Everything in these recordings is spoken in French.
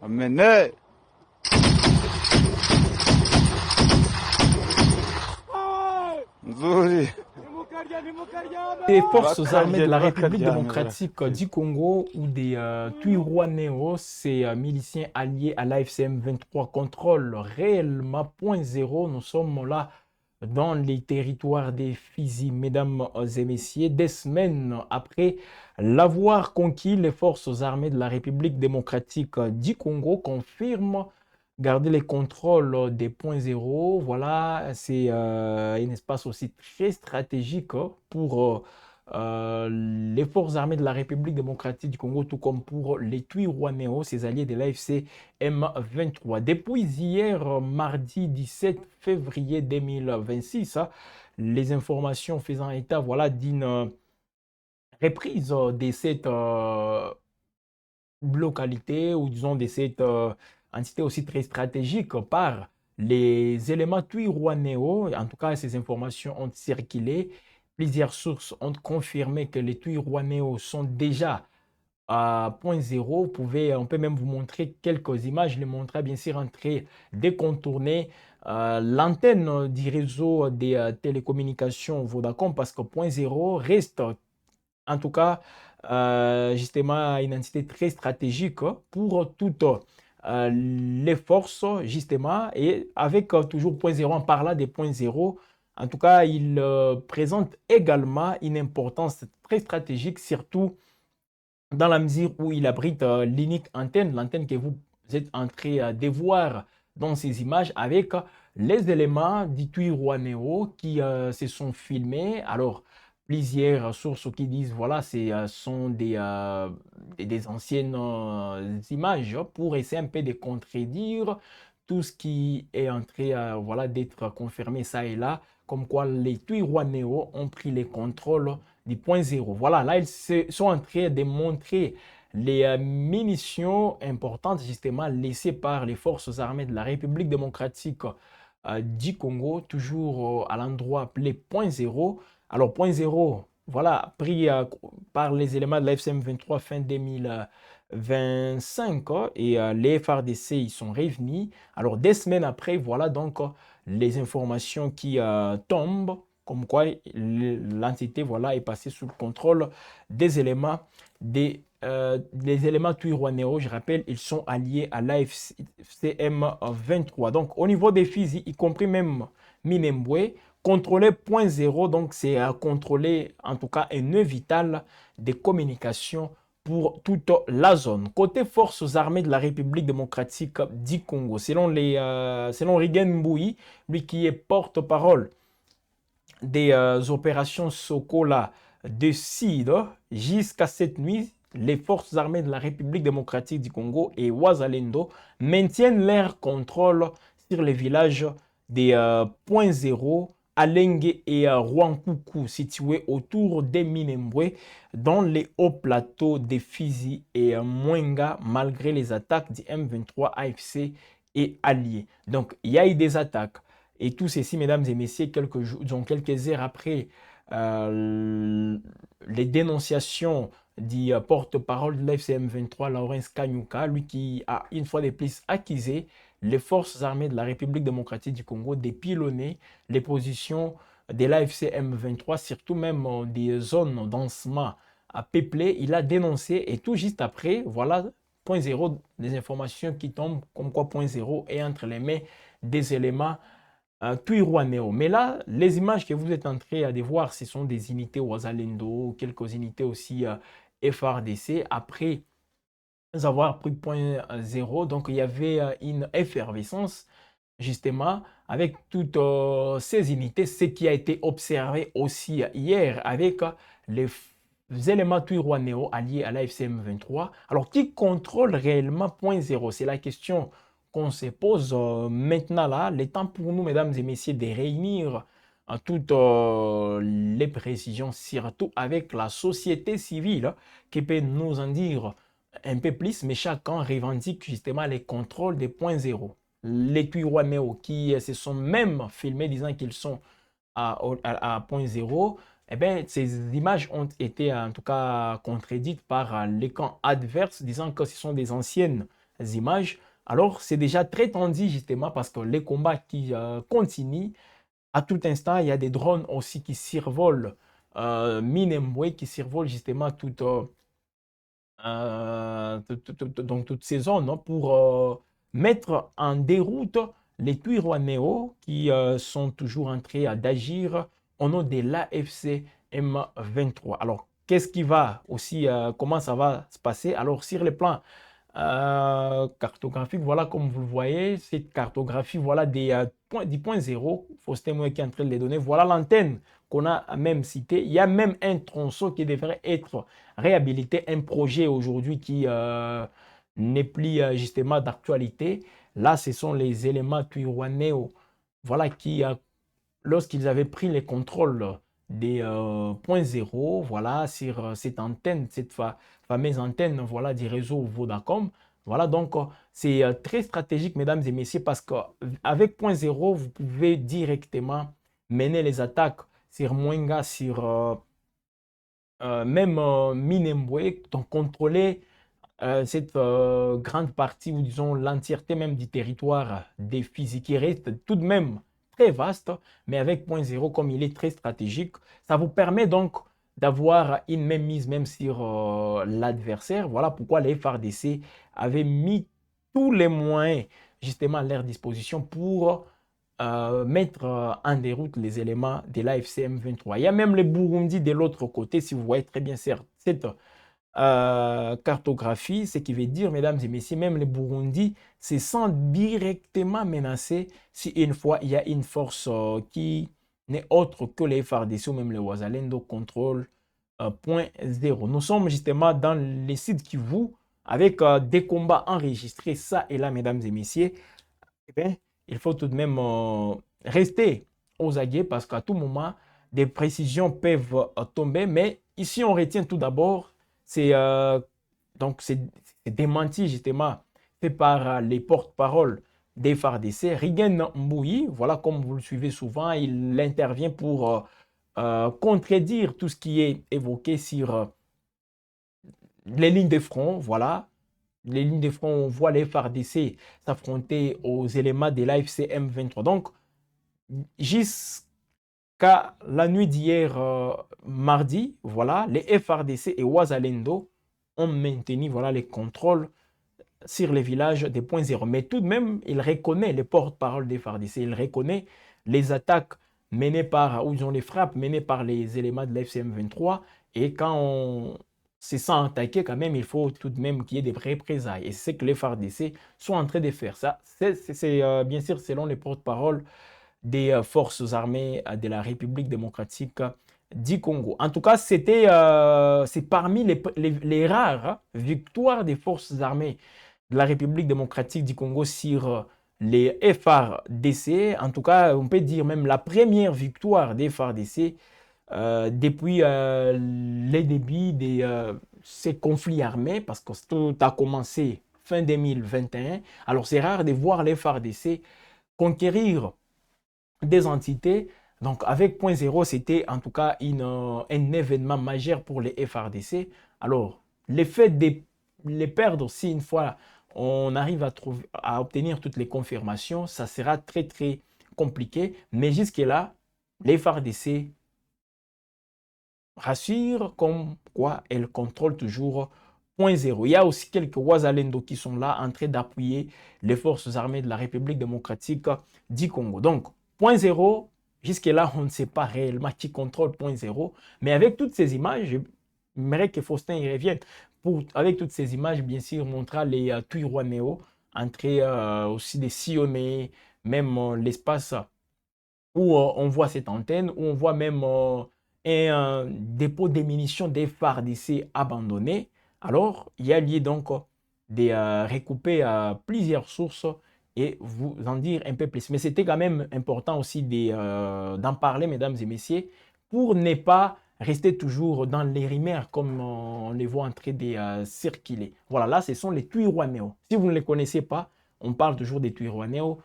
Amenez. Nzuri. Des forces armées de la Bakaria, République bakaria, démocratique du Congo ou des Twirwaneho, ces miliciens alliés à l'AFCM 23 contrôlent réellement point zéro. Nous sommes là dans les territoires des Fizi, mesdames et messieurs, des semaines après l'avoir conquis, les forces armées de la République démocratique du Congo confirment garder les contrôles des points zéro. Voilà, c'est un espace aussi très stratégique pour les forces armées de la République démocratique du Congo, tout comme pour les Twirwaneho, ses alliés de l'AFC M23. Depuis hier, mardi 17 février 2026, les informations faisant état voilà, d'une reprise de cette localité ou disons de cette entité aussi très stratégique par les éléments Twirwaneho. En tout cas, ces informations ont circulé. Plusieurs sources ont confirmé que les Twirwaneho sont déjà à point zéro. On peut même vous montrer quelques images. Je les montrerai bien sûr en train de contourner l'antenne du réseau des télécommunications Vodacom parce que point zéro reste en tout cas justement une entité très stratégique pour toutes les forces justement et avec toujours point zéro en parlant des points zéro. En tout cas, il présente également une importance très stratégique, surtout dans la mesure où il abrite l'unique antenne, l'antenne que vous êtes en train de voir dans ces images avec les éléments du Twirwaneho qui se sont filmés. Alors, plusieurs sources qui disent, voilà, ce sont des anciennes images pour essayer un peu de contredire tout ce qui est en train voilà, d'être confirmé ça et là, comme quoi les Twirwaneho ont pris les contrôles du point zéro. Voilà, là, ils sont en train de montrer les munitions importantes justement laissées par les forces armées de la République démocratique du Congo, toujours à l'endroit appelé point zéro. Alors, point zéro, voilà, pris par les éléments de la FCM 23 fin 2025 et les FRDC, ils sont revenus. Alors, des semaines après, voilà donc les informations qui tombent comme quoi l'entité voilà, est passée sous le contrôle des éléments des éléments Twirwaneho. Je rappelle, ils sont alliés à l'AFCM 23. Donc, au niveau des Fizi, y compris même Minembwe, contrôler point zéro, donc c'est à contrôler en tout cas un nœud vital des communications pour toute la zone. Côté forces armées de la République démocratique du Congo, selon Rigen Mboui, lui qui est porte-parole des opérations Sokola de CID, jusqu'à cette nuit, les forces armées de la République démocratique du Congo et Ouazalendo maintiennent leur contrôle sur les villages des points zéro, Alenge et Rwankuku, situés autour des Minembwe, dans les hauts plateaux des Fizi et Mwenga, malgré les attaques du M23 AFC et alliés. Donc, il y a eu des attaques. Et tout ceci, mesdames et messieurs, quelques heures après les dénonciations du porte-parole de l'FCM 23, Lawrence Kanyuka, lui qui a une fois de plus accusé les forces armées de la République démocratique du Congo de pilonner les positions de l'AFC M23, surtout même des zones densément peuplées. Il a dénoncé et tout juste après, voilà, point zéro, des informations qui tombent comme quoi point zéro est entre les mains des éléments Twirwaneho. Mais là, les images que vous êtes en train de voir, ce sont des unités Ouazalendo, quelques unités aussi FRDC. Après avoir pris point zéro, donc il y avait une effervescence justement avec toutes ces unités, ce qui a été observé aussi hier avec les éléments Twirwaneho alliés à l'AFCM 23. Alors, qui contrôle réellement point zéro? C'est la question qu'on se pose maintenant là. Le temps pour nous, mesdames et messieurs, de réunir toutes les précisions, surtout avec la société civile qui peut nous en dire un peu plus, mais chacun revendique justement les contrôles des points zéro. Les Twirwaneho qui se sont même filmés disant qu'ils sont à point zéro, eh bien, ces images ont été en tout cas contredites par les camps adverses, disant que ce sont des anciennes images. Alors, c'est déjà très tendu justement parce que les combats qui continuent. À tout instant, il y a des drones aussi qui survolent Minembwe, qui survolent justement donc toutes ces zones, hein, pour mettre en déroute les Twirwanéo qui sont toujours en train d'agir au nom de l'AFC M23. Alors, qu'est-ce qui va aussi, comment ça va se passer? Alors, sur les plans cartographique, voilà, comme vous le voyez, cette cartographie, voilà du point zéro, Faustin Moué qui est en train de les donner, voilà l'antenne qu'on a même citée. Il y a même un tronçon qui devrait être réhabilité, un projet aujourd'hui qui n'est plus justement d'actualité. Là, ce sont les éléments Twirwanéo, voilà, qui, lorsqu'ils avaient pris les contrôles des points zéro, voilà, sur cette antenne, cette fameuse antenne, voilà, du réseau Vodacom. Voilà, donc c'est très stratégique, mesdames et messieurs, parce qu'avec point zéro, vous pouvez directement mener les attaques sur Mwenga, sur même Minembwe, donc contrôler cette grande partie, ou disons l'entièreté même du territoire des physiques, qui reste tout de même très vaste, mais avec point zéro, comme il est très stratégique, ça vous permet donc d'avoir une même mise même sur l'adversaire. Voilà pourquoi les FARDC avaient mis tous les moyens justement à leur disposition pour mettre en déroute les éléments de l'AFC M23. Il y a même les Burundi de l'autre côté, si vous voyez très bien cette cartographie, ce qui veut dire, mesdames et messieurs, même les Burundi se sentent directement menacés si une fois il y a une force qui n'est autre que les FARDC ou même les Wazalendo contrôle point zéro. Nous sommes justement dans les sites Kivu avec des combats enregistrés, ça et là, mesdames et messieurs. Eh bien, il faut tout de même rester aux aguets parce qu'à tout moment, des précisions peuvent tomber. Mais ici, on retient tout d'abord, c'est donc c'est démenti justement fait par les porte-paroles des FARDC. Rigen Mbouyi, voilà, comme vous le suivez souvent, il intervient pour contredire tout ce qui est évoqué sur les lignes de front, voilà. Les lignes de front, on voit les FARDC s'affronter aux éléments de l'AFC M23. Donc, jusqu'à la nuit d'hier, mardi, voilà, les FARDC et Ouazalendo ont maintenu, voilà, les contrôles sur les villages des points zéro. Mais tout de même, il reconnaît les porte-parole des FARDC, il reconnaît les attaques menées par, ou ils ont les frappes menées par les éléments de l'FCM 23. Et quand on se sent attaqué, quand même, il faut tout de même qu'il y ait des représailles. Et c'est ce que les FARDC sont en train de faire. Ça, c'est bien sûr selon les porte-parole des forces armées de la République démocratique du Congo. En tout cas, c'est parmi les rares victoires des forces armées de la République démocratique du Congo sur les FARDC. En tout cas, on peut dire même la première victoire des FARDC depuis les débuts de ces conflits armés, parce que tout a commencé fin 2021. Alors, c'est rare de voir les FARDC conquérir des entités. Donc, avec point zéro, c'était en tout cas un événement majeur pour les FARDC. Alors, l'effet de les perdre, si une fois on arrive à obtenir toutes les confirmations, ça sera très très compliqué. Mais jusque-là, les FARDC rassurent comme quoi elles contrôlent toujours point zéro. Il y a aussi quelques Ouazalendo qui sont là en train d'appuyer les forces armées de la République démocratique du Congo. Donc, point zéro, jusque-là, on ne sait pas réellement qui contrôle point zéro. Mais avec toutes ces images, j'aimerais que Faustin y revienne. Avec toutes ces images, bien sûr, montrera les Twirwanéo entrer aussi des sillonner, même l'espace où on voit cette antenne, où on voit même un dépôt de munitions des FARDC abandonné. Alors, il y a lieu donc de recouper plusieurs sources et vous en dire un peu plus. Mais c'était quand même important aussi d'en parler, mesdames et messieurs, pour ne pas rester toujours dans les rumeurs comme on les voit en train de circuler. Voilà, là, ce sont les Twirwanéo. Si vous ne les connaissez pas, on parle toujours des Twirwanéo.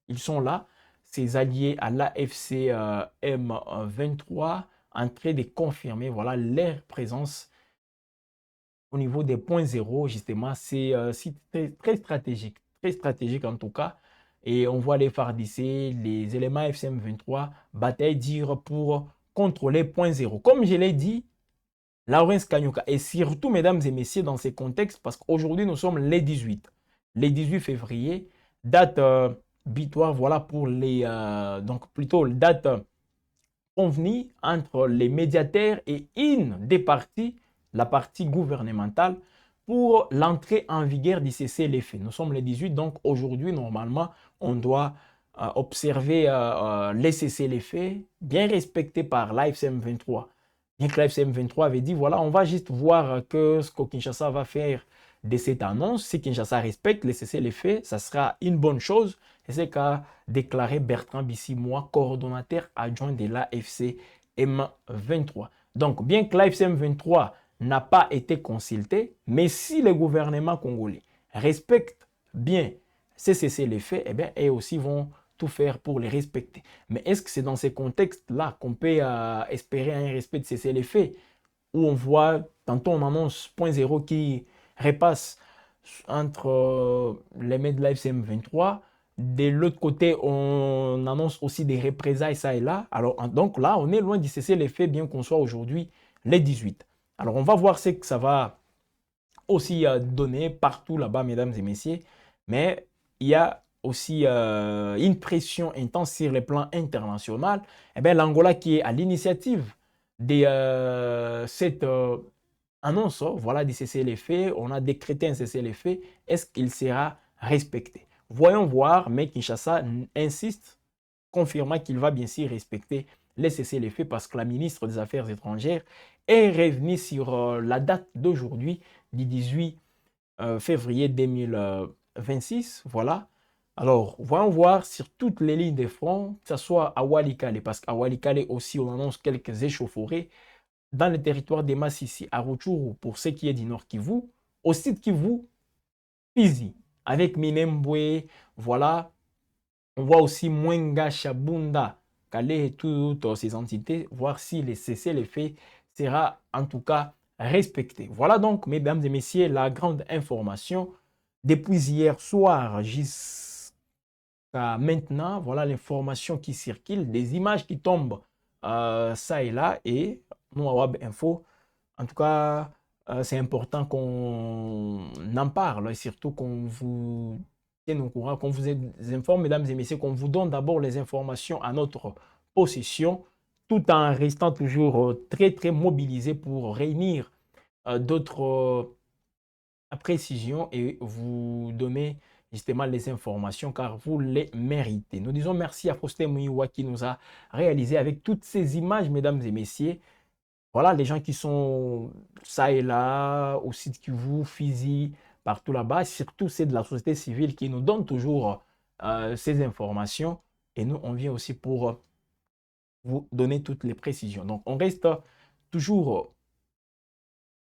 Ils sont là, ces alliés à l'AFC M23, en train de confirmer, voilà, leur présence au niveau des points zéro, justement, c'est très stratégique en tout cas. Et on voit les FARDC, les éléments FCM 23, bataille dure pour contrôler point zéro. Comme je l'ai dit, Lawrence Kanyuka, et surtout, mesdames et messieurs, dans ces contextes, parce qu'aujourd'hui, nous sommes les 18 février, date butoir, voilà pour les, donc plutôt date convenue entre les médiataires et une des parties, la partie gouvernementale, pour l'entrée en vigueur du cessez-le-feu. Nous sommes les 18, donc aujourd'hui, normalement, on doit observer les cessez-le-feu bien respectés par l'AFCM 23. Bien que l'AFCM 23 avait dit, voilà, on va juste voir que ce que Kinshasa va faire de cette annonce. Si Kinshasa respecte les cessez-le-feu, ça sera une bonne chose. Et c'est qu'a déclaré Bertrand Bissimois, coordonnateur adjoint de l'AFC M23. Donc, bien que l'AFC M23 n'a pas été consulté, mais si le gouvernement congolais respecte bien ces cessez-le-feu, eh bien, eux aussi vont tout faire pour les respecter. Mais est-ce que c'est dans ces contextes-là qu'on peut espérer un respect de cessez-le-feu, où on voit, tantôt on annonce point zéro qui repasse entre les mains de l'AFC M23, de l'autre côté, on annonce aussi des représailles ça et là. Alors, donc là, on est loin de cesser les faits, bien qu'on soit aujourd'hui les 18. Alors, on va voir ce que ça va aussi donner partout là-bas, mesdames et messieurs. Mais il y a aussi une pression intense sur le plan international. Eh bien, l'Angola qui est à l'initiative de cette annonce, voilà, de cesser les faits. On a décrété un cesser les faits. Est-ce qu'il sera respecté? Voyons voir, mais Kinshasa insiste, confirmant qu'il va bien sûr respecter les cessez-le-feu parce que la ministre des Affaires étrangères est revenue sur la date d'aujourd'hui, du 18 février 2026. Voilà. Alors, voyons voir sur toutes les lignes de front, que ce soit à Walikale, parce qu'à Walikale aussi, on annonce quelques échauffourées dans le territoire de Massissi, à Rutshuru, pour ce qui est du Nord Kivu, au sud Kivu, Fizi, avec Minembwe, voilà. On voit aussi Mwenga, Chabunda, Kale et toutes ces entités, voir si les cessez-le-feu sera en tout cas respecté. Voilà donc, mesdames et messieurs, la grande information depuis hier soir jusqu'à maintenant. Voilà l'information qui circule, des images qui tombent ça et là. Et nous, à Web Info, en tout cas, c'est important qu'on en parle et surtout qu'on vous tienne au courant, qu'on vous informe, mesdames et messieurs, qu'on vous donne d'abord les informations à notre possession, tout en restant toujours très, très mobilisé pour réunir d'autres précisions et vous donner justement les informations car vous les méritez. Nous disons merci à Faustin Mouiwa qui nous a réalisé avec toutes ces images, mesdames et messieurs. Voilà, les gens qui sont ça et là, au site Kivu, Fizi, partout là-bas, surtout c'est de la société civile qui nous donne toujours ces informations. Et nous, on vient aussi pour vous donner toutes les précisions. Donc, on reste toujours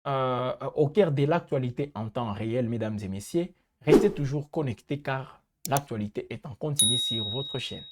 au cœur de l'actualité en temps réel, mesdames et messieurs. Restez toujours connectés car l'actualité est en continu sur votre chaîne.